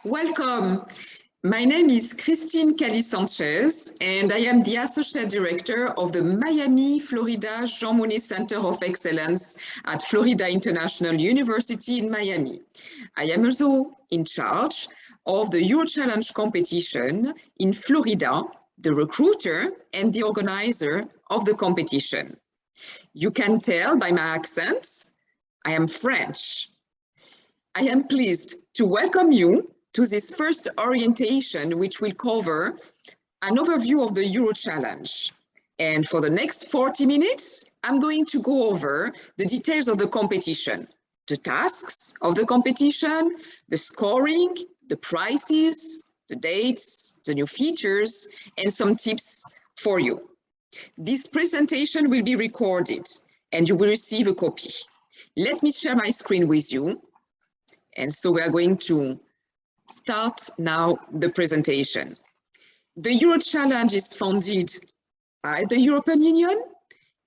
Welcome. My name is Christine Cali Sanchez, and I am the Associate Director of the Miami, Florida Jean Monnet Center of Excellence at Florida International University in Miami. I am also in charge of the EuroChallenge competition in Florida, the recruiter and the organizer of the competition. You can tell by my accent, I am French. I am pleased to welcome you to this first orientation, which will cover an overview of the EuroChallenge. And for the next 40 minutes, I'm going to go over the details of the competition, the tasks of the competition, the scoring, the prizes, the dates, the new features, and some tips for you. This presentation will be recorded and you will receive a copy. Let me share my screen with you. And so we are going to start now the presentation. The EuroChallenge is funded by the European Union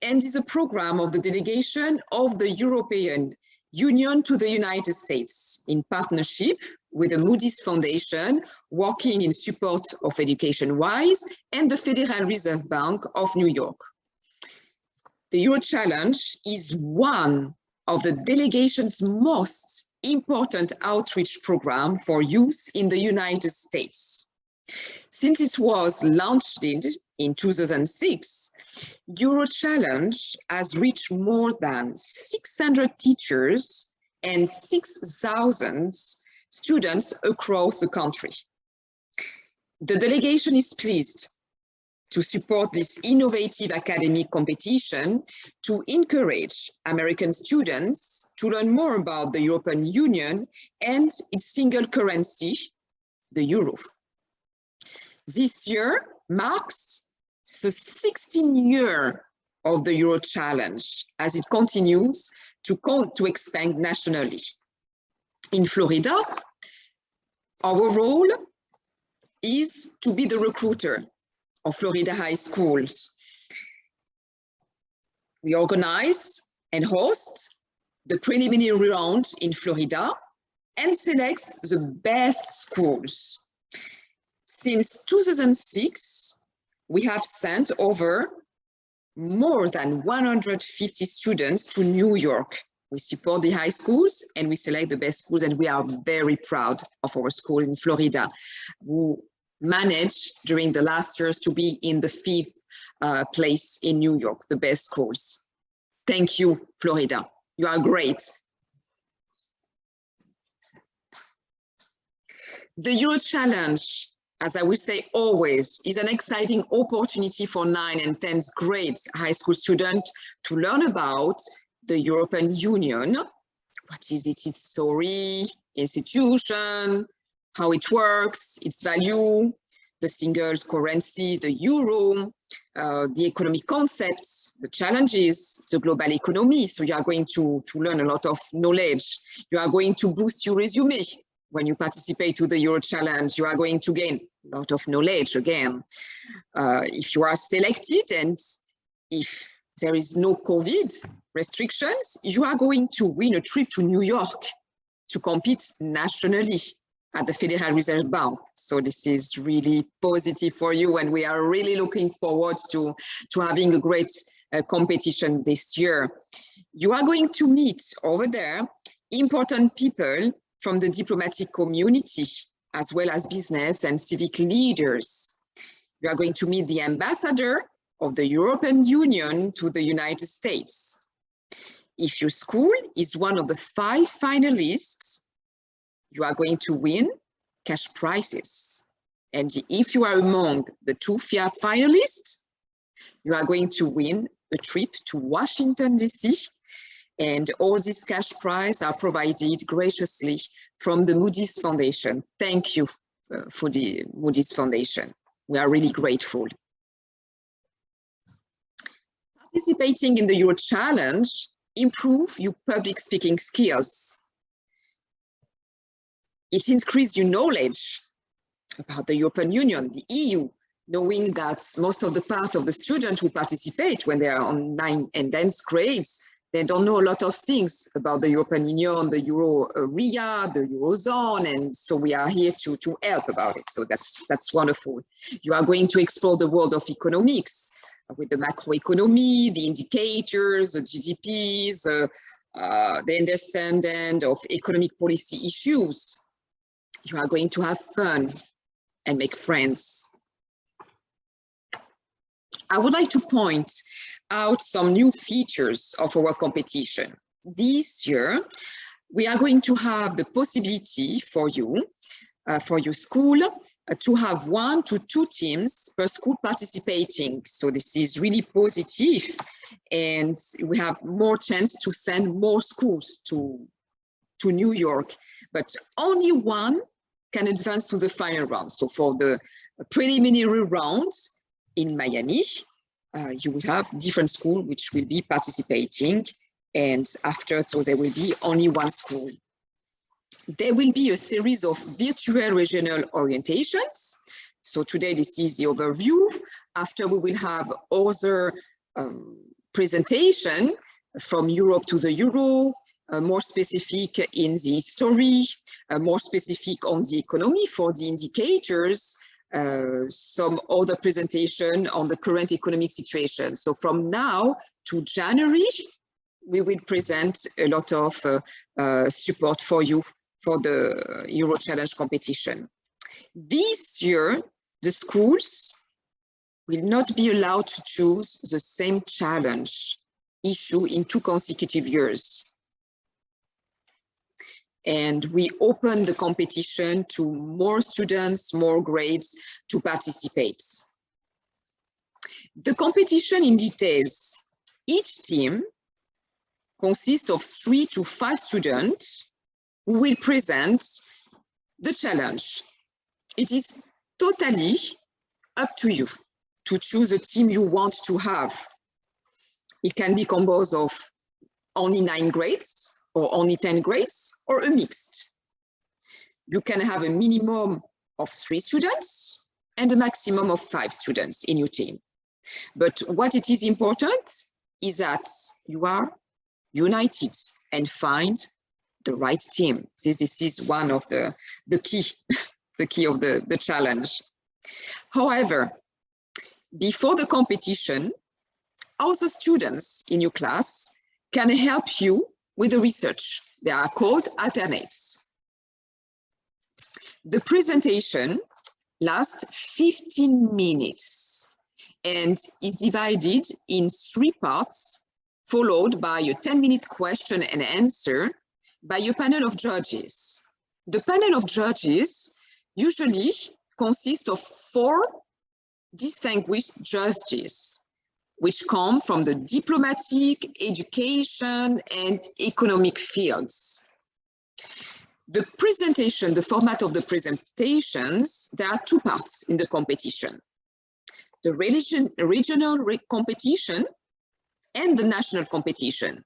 and is a program of the delegation of the European Union to the United States in partnership with the Moody's Foundation, working in support of Education Wise and the Federal Reserve Bank of New York. The EuroChallenge is one of the delegation's most important outreach program for youth in the United States. Since it was launched in 2006, EuroChallenge has reached more than 600 teachers and 6,000 students across the country. The delegation is pleased to support this innovative academic competition to encourage American students to learn more about the European Union and its single currency, the euro. This year marks the 16th year of the EuroChallenge as it continues to expand nationally. In Florida, our role is to be the recruiter of Florida high schools. We organize and host the preliminary round in Florida and select the best schools. Since 2006, we have sent over more than 150 students to New York. We support the high schools and we select the best schools, and we are very proud of our schools in Florida, who managed during the last years to be in the 5th place in New York, the best schools. Thank you, Florida. You are great. The EuroChallenge, as I will say always, is an exciting opportunity for 9th and 10th grade high school students to learn about the European Union. What is it? Its story, institution, how it works, its value, the single currency, the euro, the economic concepts, the challenges, the global economy. So you are going to learn a lot of knowledge. You are going to boost your resume when you participate to the EuroChallenge. You are going to gain a lot of knowledge again. If you are selected and if there is no COVID restrictions, you are going to win a trip to New York to compete nationally at the Federal Reserve Bank. So this is really positive for you, and we are really looking forward to having a great competition this year. You are going to meet over there important people from the diplomatic community, as well as business and civic leaders. You are going to meet the ambassador of the European Union to the United States. If your school is one of the 5 finalists, you are going to win cash prizes. And if you are among the 2 finalists, you are going to win a trip to Washington, D.C. And all these cash prizes are provided graciously from the Moody's Foundation. Thank you for the Moody's Foundation. We are really grateful. Participating in the EuroChallenge improves your public speaking skills. It increases your knowledge about the European Union, the EU, knowing that most of the part of the students who participate when they are on 9th and 10th grades They don't know a lot of things about the European Union, the Euro area, the Eurozone, and so we are here to help about it. So that's wonderful. You are going to explore the world of economics with the macroeconomy, the indicators, the GDPs, the understanding of economic policy issues. You are going to have fun and make friends. I would like to point out some new features of our competition. This year, we are going to have the possibility for you, for your school, to have 1 to 2 teams per school participating. So this is really positive, and we have more chance to send more schools to New York, but only one can advance to the final round. So for the preliminary rounds in Miami, you will have different schools which will be participating, and after, so there will be only one school. There will be a series of virtual regional orientations. So today this is the overview. After we will have other presentation from Europe to the Euro, more specific in the history, more specific on the economy for the indicators, some other presentation on the current economic situation. So from now to January, we will present a lot of support for you for the Euro Challenge competition. This year, the schools will not be allowed to choose the same challenge issue in 2 consecutive years. And we open the competition to more students, more grades to participate. The competition in details. Each team consists of 3 to 5 students who will present the challenge. It is totally up to you to choose a team you want to have. It can be composed of only 9 grades, or only 10 grades, or a mixed. You can have a minimum of 3 students and a maximum of 5 students in your team. But what it is important is that you are united and find the right team. This is one of the key, the key of the challenge. However, before the competition, other students in your class can help you with the research. They are called alternates. The presentation lasts 15 minutes and is divided in 3 parts, followed by a 10-minute question and answer by a panel of judges. The panel of judges usually consists of 4 distinguished judges, which come from the diplomatic, education, and economic fields. The presentation, the format of the presentations, there are 2 parts in the competition. The regional competition and the national competition.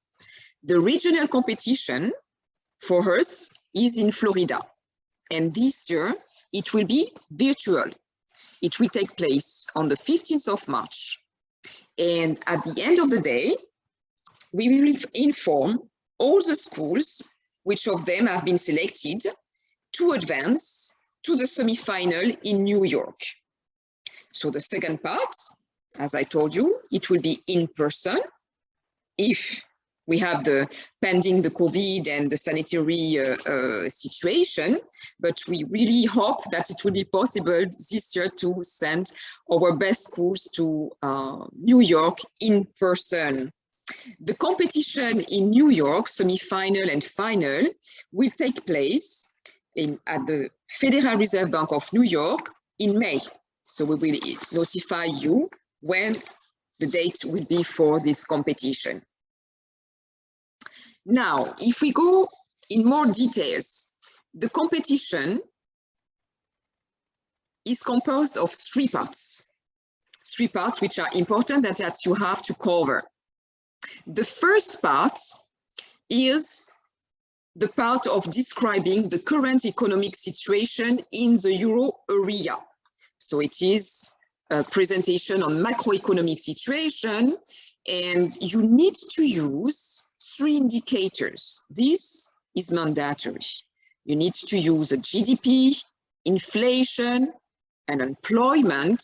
The regional competition for us is in Florida, and this year it will be virtual. It will take place on the 15th of March. And at the end of the day, we will inform all the schools which of them have been selected to advance to the semi-final in New York. So the second part, as I told you, it will be in person if we have pending the COVID and the sanitary situation, but we really hope that it will be possible this year to send our best schools to New York in person. The competition in New York, semi-final and final, will take place at the Federal Reserve Bank of New York in May. So we will notify you when the date will be for this competition. Now, if we go in more details, the competition is composed of 3 parts. 3 parts which are important that you have to cover. The first part is the part of describing the current economic situation in the Euro area. So it is a presentation on macroeconomic situation, and you need to use 3 indicators. This is mandatory. You need to use a GDP, inflation, and employment.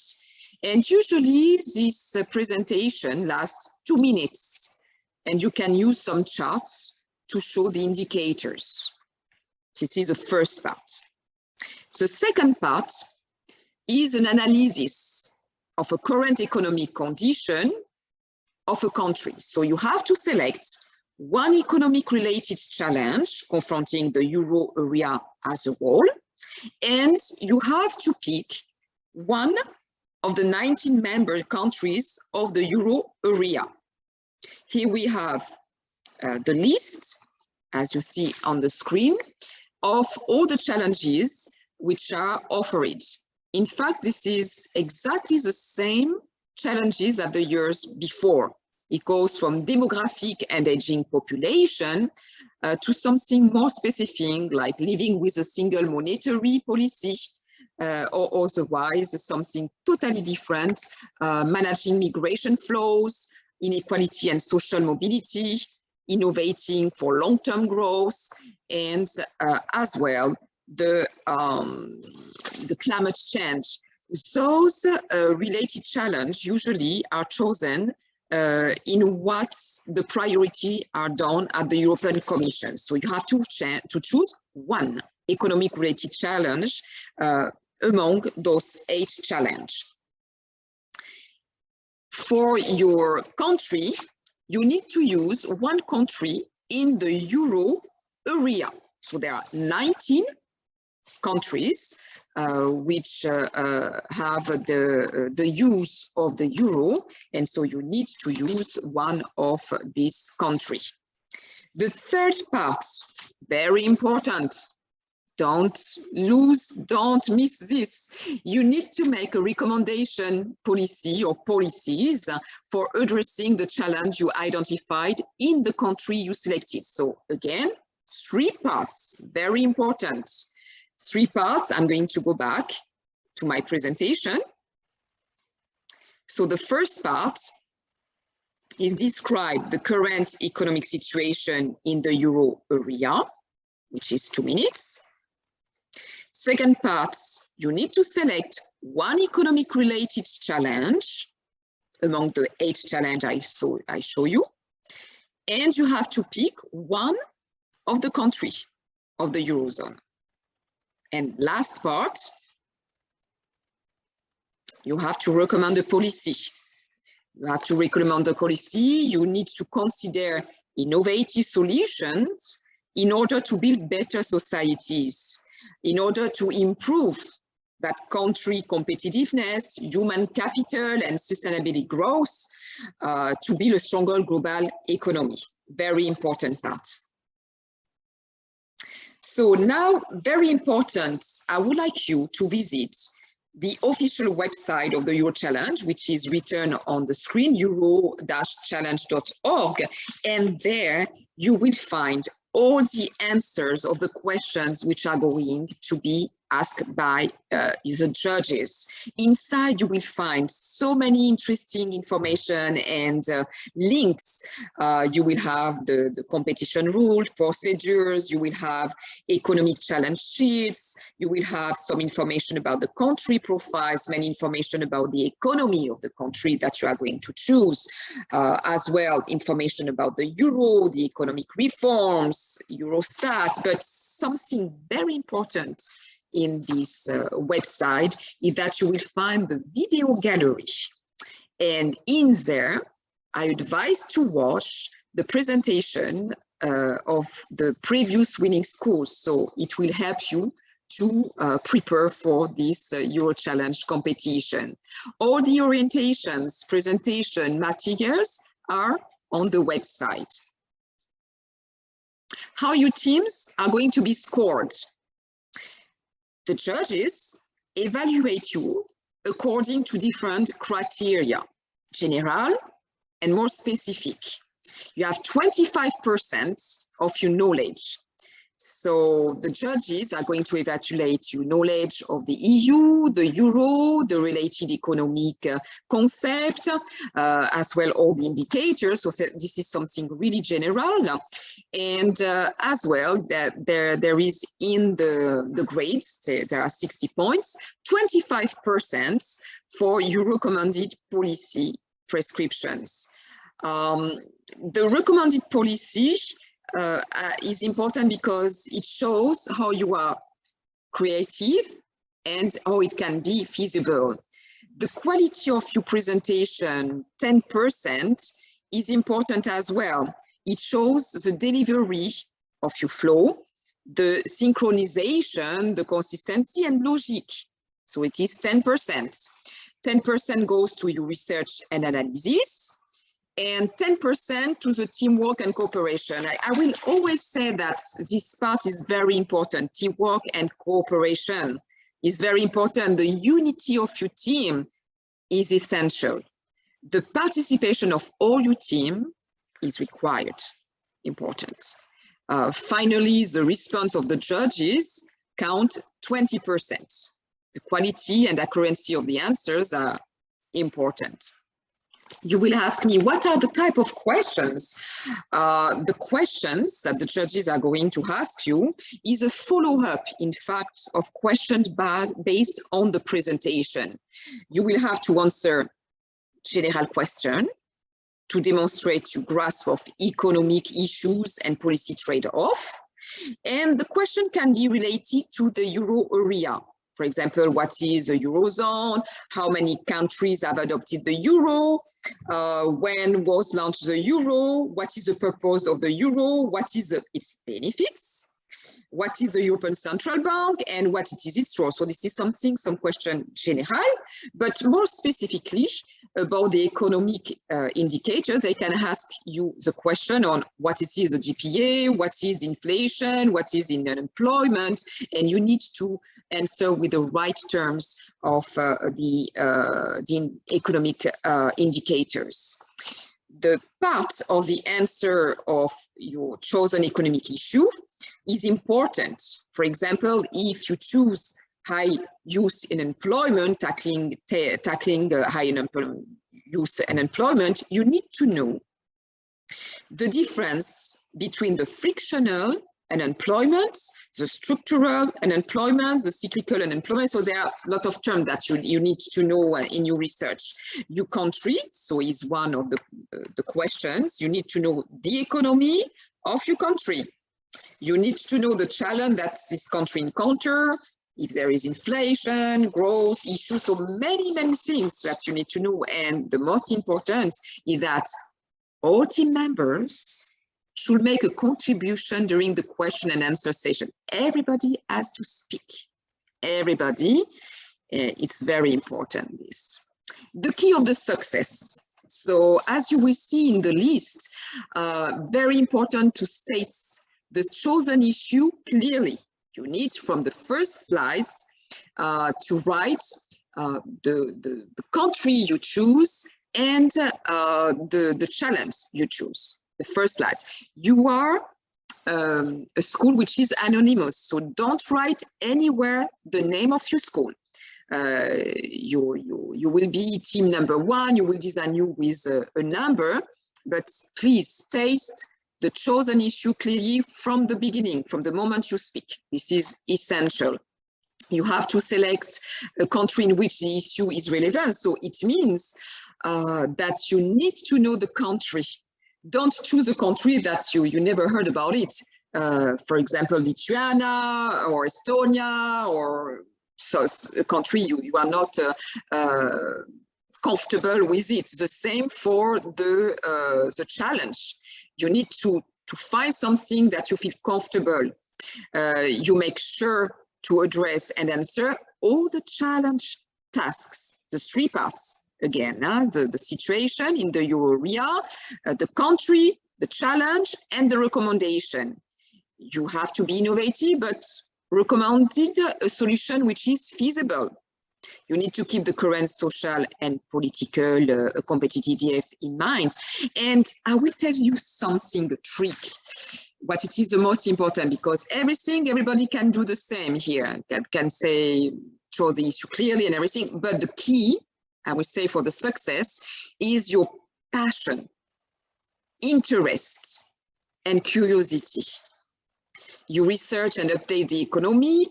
And usually this presentation lasts 2 minutes, and you can use some charts to show the indicators. This is the first part. The second part is an analysis of a current economic condition of a country. So you have to select one economic related challenge confronting the euro area as a whole, and you have to pick one of the 19 member countries of the euro area. Here we have the list, as you see on the screen, of all the challenges which are offered. In fact, this is exactly the same challenges as the years before. It goes from demographic and aging population to something more specific, like living with a single monetary policy, or otherwise something totally different, managing migration flows, inequality and social mobility, innovating for long-term growth, and as well the climate change. Those related challenges usually are chosen in what the priority are done at the European Commission. So you have to choose one economic related challenge among those 8 challenges. For your country, you need to use one country in the euro area. So there are 19 countries which have the use of the euro, and so you need to use one of these countries. The third part, very important, don't miss this. You need to make a recommendation policy or policies for addressing the challenge you identified in the country you selected. So again, 3 parts, very important. 3 parts. I'm going to go back to my presentation. So the first part is describe the current economic situation in the euro area, which is 2 minutes. Second part, you need to select one economic related challenge among the 8 challenges I show you, and you have to pick one of the country of the Eurozone. And last part, you have to recommend a policy. You have to recommend a policy. You need to consider innovative solutions in order to build better societies, in order to improve that country competitiveness, human capital, and sustainability growth, to build a stronger global economy. Very important part. So now, very important, I would like you to visit the official website of the Euro Challenge, which is written on the screen, euro-challenge.org, and there you will find all the answers of the questions which are going to be asked by the judges. Inside, you will find so many interesting information and links. You will have the competition rules, procedures, you will have economic challenge sheets, you will have some information about the country profiles, many information about the economy of the country that you are going to choose, as well information about the euro, the economic reforms, Eurostat, but something very important in this website is that you will find the video gallery. And in there, I advise to watch the presentation of the previous winning schools. So it will help you to prepare for this Euro Challenge competition. All the orientations, presentation materials are on the website. How your teams are going to be scored. The judges evaluate you according to different criteria, general and more specific. You have 25% of your knowledge, So the judges are going to evaluate your knowledge of the EU, the euro, the related economic concept, as well all the indicators. So this is something really general. And as well, there is in the grades, there are 60 points, 25% for your recommended policy prescriptions. The recommended policy is important because it shows how you are creative and how it can be feasible. The quality of your presentation, 10%, is important as well. It shows the delivery of your flow, the synchronization, the consistency and logic. So it is 10%. 10% goes to your research and analysis, and 10% to the teamwork and cooperation. I will always say that this part is very important. Teamwork and cooperation is very important. The unity of your team is essential. The participation of all your team is required, important. Finally, the response of the judges count 20%. The quality and accuracy of the answers are important. You will ask me, what are the type of questions? The questions that the judges are going to ask you is a follow-up, in fact, of questions based on the presentation. You will have to answer general question to demonstrate your grasp of economic issues and policy trade-off. And the question can be related to the euro area. For example, what is the Eurozone? How many countries have adopted the euro? When was launched the euro? What is the purpose of the euro? What is its benefits? What is the European Central Bank and what is its role? So this is some question general, but more specifically about the economic indicators, they can ask you the question on what is the GPA, what is inflation, what is unemployment, and you need to answer with the right terms of the economic indicators. The part of the answer of your chosen economic issue is important. For example, if you choose high youth unemployment, tackling the high youth unemployment, you need to know the difference between the frictional unemployment, the structural unemployment, the cyclical unemployment. So there are a lot of terms that you need to know in your research. Your country, so is one of the questions. You need to know the economy of your country. You need to know the challenge that this country encounters, if there is inflation, growth issues, so many things that you need to know. And the most important is that all team members should make a contribution during the question and answer session. Everybody has to speak. Everybody. It's very important, this. The key of the success. So as you will see in the list, very important to state the chosen issue clearly. You need from the first slides to write the country you choose and the challenge you choose. The first slide. You are a school which is anonymous, so don't write anywhere the name of your school. You will be team number 1, you will design you with a number, but please state the chosen issue clearly from the beginning, from the moment you speak. This is essential. You have to select a country in which the issue is relevant, so it means that you need to know the country. Don't choose a country that you never heard about it. For example, Lithuania or Estonia, or so a country you are not comfortable with it. The same for the challenge. You need to find something that you feel comfortable. You make sure to address and answer all the challenge tasks, the 3 parts. Again, the situation in the euro area, the country, the challenge, and the recommendation. You have to be innovative, but recommended a solution which is feasible. You need to keep the current social and political competitiveness in mind. And I will tell you something, a trick, what it is the most important, because everybody can do the same here, can say, show the issue clearly and everything. But the key, I would say, for the success is your passion, interest, and curiosity. You research and update the economy.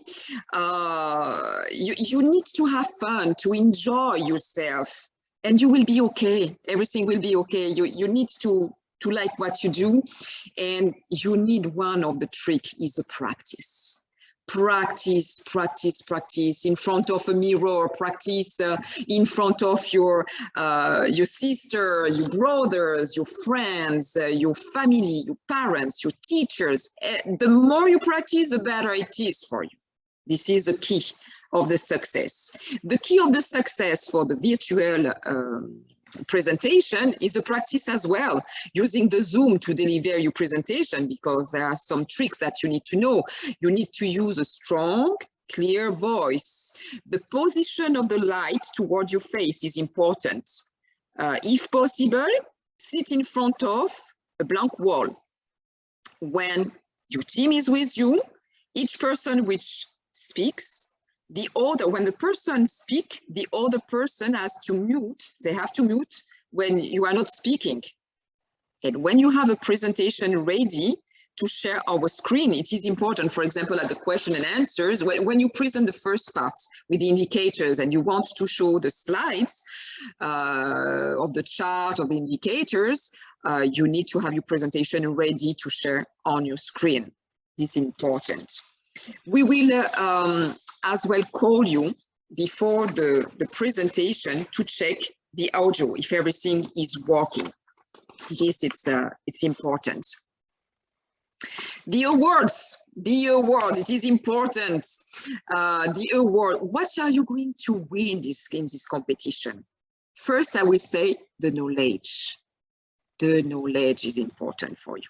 You need to have fun, to enjoy yourself, and you will be okay. Everything will be okay. You need to like what you do, and you need, one of the tricks is a practice. Practice in front of a mirror, practice in front of your sister, your brothers, your friends, your family, your parents, your teachers. The more you practice, the better it is for you. This is the key of the success. The key of the success for the virtual presentation is a practice as well, using the Zoom to deliver your presentation, because there are some tricks that you need to know. You need to use a strong, clear voice. The position of the light toward your face is important. If possible, sit in front of a blank wall. When your team is with you, each person which speaks, when the person speaks, the other person has to mute. They have to mute when you are not speaking. And when you have a presentation ready to share our screen, it is important, for example, at the question and answers, when you present the first part with the indicators and you want to show the slides of the chart of the indicators, you need to have your presentation ready to share on your screen. This is important. We will as well call you before the presentation to check the audio, if everything is working. This it's important. The awards, it is important. The award, what are you going to win in this competition? First, I will say the knowledge. The knowledge is important for you.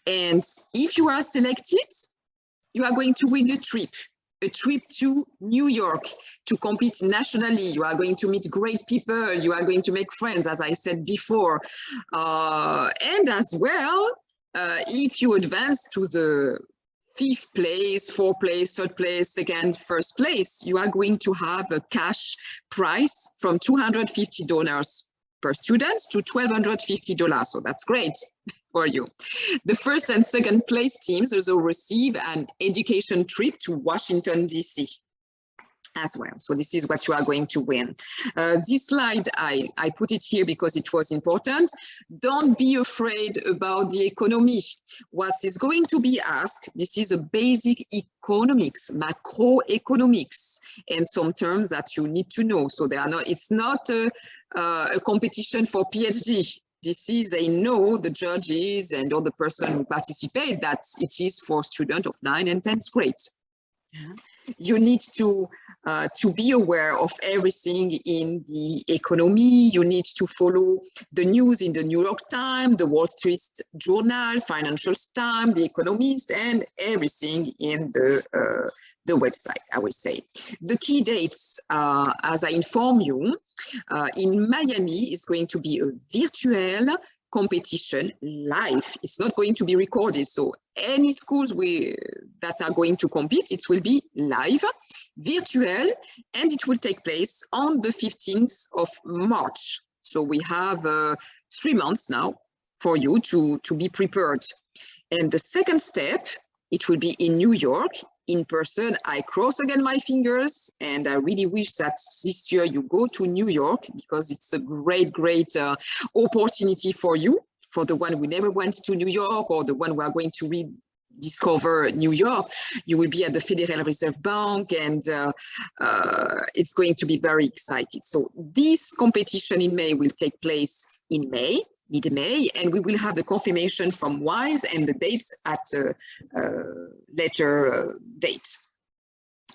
And if you are selected, you are going to win a trip to New York to compete nationally. You are going to meet great people. You are going to make friends, as I said before. And as well, if you advance to the 5th place, 4th place, 3rd place, 2nd, 1st place, you are going to have a cash prize from $250 per student to $1,250. So that's great for you. The 1st and 2nd place teams also receive an education trip to Washington, D.C. as well. So this is what you are going to win. This slide, I put it here because it was important. Don't be afraid about the economy. What is going to be asked, this is a basic economics, macroeconomics, and some terms that you need to know. So they are not, it's not a competition for PhD. This is, they know, the judges and all the person who participate, that it is for students of 9th and 10th grade. You need to be aware of everything in the economy. You need to follow the news in the New York Times, the Wall Street Journal, Financial Times, the Economist, and everything in the website, I would say. The key dates, as I inform you, in Miami is going to be a virtual competition live. It's not going to be recorded. So any schools that are going to compete, it will be live, virtual, and it will take place on the 15th of March. So we have 3 months now for you to be prepared. And the second step, it will be in New York, in person. I cross again my fingers, and I really wish that this year you go to New York, because it's a great opportunity for you, for the one who never went to New York, or the one who are going to rediscover New York. You will be at the Federal Reserve Bank, and it's going to be very exciting. So this competition in May will take place in May, mid-May, and we will have the confirmation from WISE and the dates at a later date.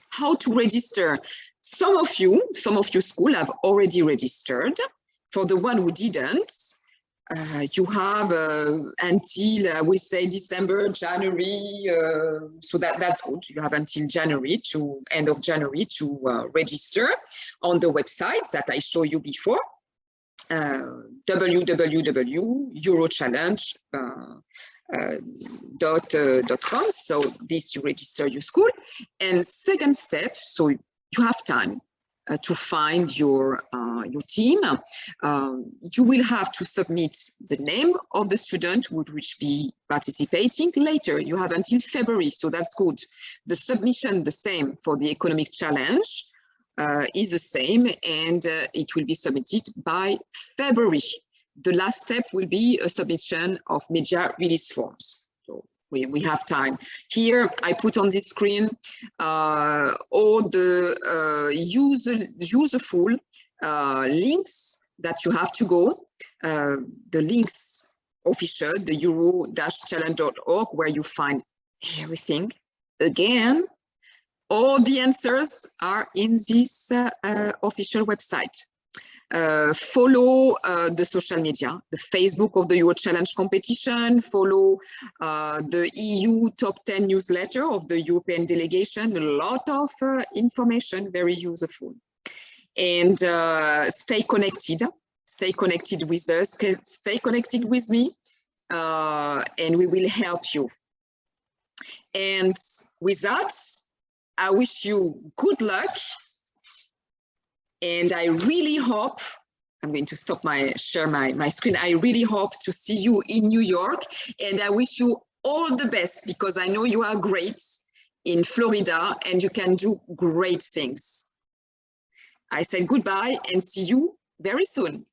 How to register? Some of your school have already registered. For the one who didn't, You have until, we say December, January, so that's good. You have until January to end of January to register on the websites that I showed you before, www.eurochallenge.com. So this, you register your school. And second step, so you have time to find your team. You will have to submit the name of the student who would be participating later. You have until February, so that's good. The submission, the same for the economic challenge, is the same, and it will be submitted by February. The last step will be a submission of media release forms. We have time. Here, I put on this screen all the useful links that you have to go. The links official, the euro-challenge.org, where you find everything. Again, all the answers are in this official website. Follow the social media, the Facebook of the Euro Challenge competition, follow the EU top 10 newsletter of the European delegation, a lot of information, very useful. And stay connected with us, stay connected with me, and we will help you. And with that, I wish you good luck. And I really hope, I'm going to stop share my screen. I really hope to see you in New York. And I wish you all the best, because I know you are great in Florida and you can do great things. I said goodbye and see you very soon.